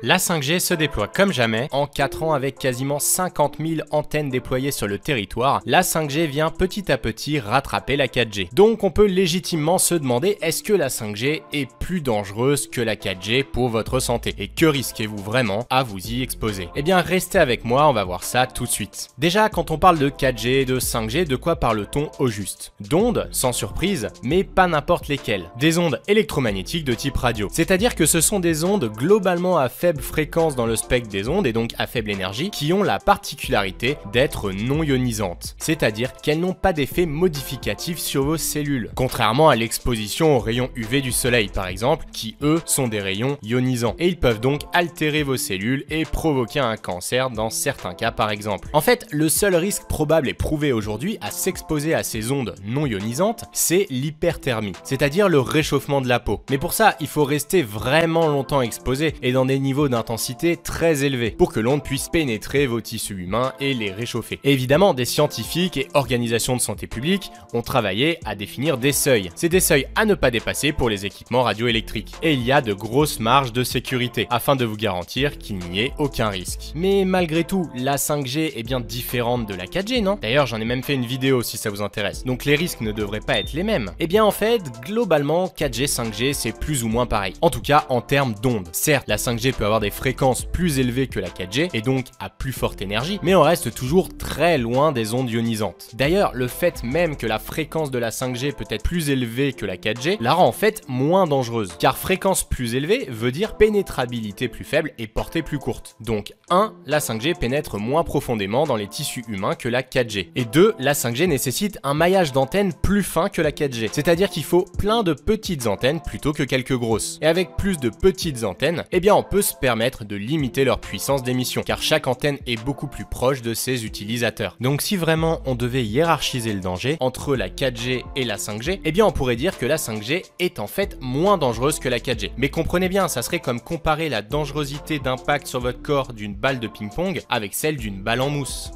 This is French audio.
La 5G se déploie comme jamais. En 4 ans, avec quasiment 50 000 antennes déployées sur le territoire, la 5G vient petit à petit rattraper la 4G. Donc on peut légitimement se demander, est-ce que la 5G est plus dangereuse que la 4G pour votre santé? Et que risquez-vous vraiment à vous y exposer? Eh bien restez avec moi, on va voir ça tout de suite. Déjà, quand on parle de 4G et de 5G, de quoi parle-t-on au juste? D'ondes, sans surprise, mais pas n'importe lesquelles. Des ondes électromagnétiques de type radio. C'est-à-dire que ce sont des ondes globalement à faible fréquence dans le spectre des ondes et donc à faible énergie qui ont la particularité d'être non ionisantes. C'est-à-dire qu'elles n'ont pas d'effet modificatif sur vos cellules. Contrairement à l'exposition aux rayons UV du soleil par exemple, qui eux sont des rayons ionisants. Et ils peuvent donc altérer vos cellules et provoquer un cancer dans certains cas par exemple. En fait, le seul risque probable et prouvé aujourd'hui à s'exposer à ces ondes non ionisantes, c'est l'hyperthermie, c'est-à-dire le réchauffement de la peau. Mais pour ça, il faut rester vraiment longtemps exposé et dans des niveaux d'intensité très élevés pour que l'onde puisse pénétrer vos tissus humains et les réchauffer. Et évidemment, des scientifiques et organisations de santé publique ont travaillé à définir des seuils. C'est des seuils à ne pas dépasser pour les équipements radioélectriques. Et il y a de grosses marges de sécurité afin de vous garantir qu'il n'y ait aucun risque. Mais malgré tout, la 5G est bien différente de la 4G, non? D'ailleurs, j'en ai même fait une vidéo si ça vous intéresse. Donc les risques ne devraient pas être les mêmes. Eh bien en fait, globalement, 4G, 5G, c'est plus ou moins pareil. En tout cas, en termes d'ondes. Certes, la 5G peut avoir des fréquences plus élevées que la 4G et donc à plus forte énergie, mais on reste toujours très loin des ondes ionisantes. D'ailleurs, le fait même que la fréquence de la 5G peut être plus élevée que la 4G la rend en fait moins dangereuse, car fréquence plus élevée veut dire pénétrabilité plus faible et portée plus courte. Donc 1, la 5G pénètre moins profondément dans les tissus humains que la 4G. Et 2, la 5G nécessite un maillage d'antennes plus fin que la 4G, c'est-à-dire qu'il faut plein de petites antennes plutôt que quelques grosses. Et avec plus de petites antennes, eh bien on peut se permettre de limiter leur puissance d'émission, car chaque antenne est beaucoup plus proche de ses utilisateurs. Donc si vraiment on devait hiérarchiser le danger entre la 4G et la 5G, eh bien on pourrait dire que la 5G est en fait moins dangereuse que la 4G. Mais comprenez bien, ça serait comme comparer la dangerosité d'impact sur votre corps d'une balle de ping-pong avec celle d'une balle en mousse.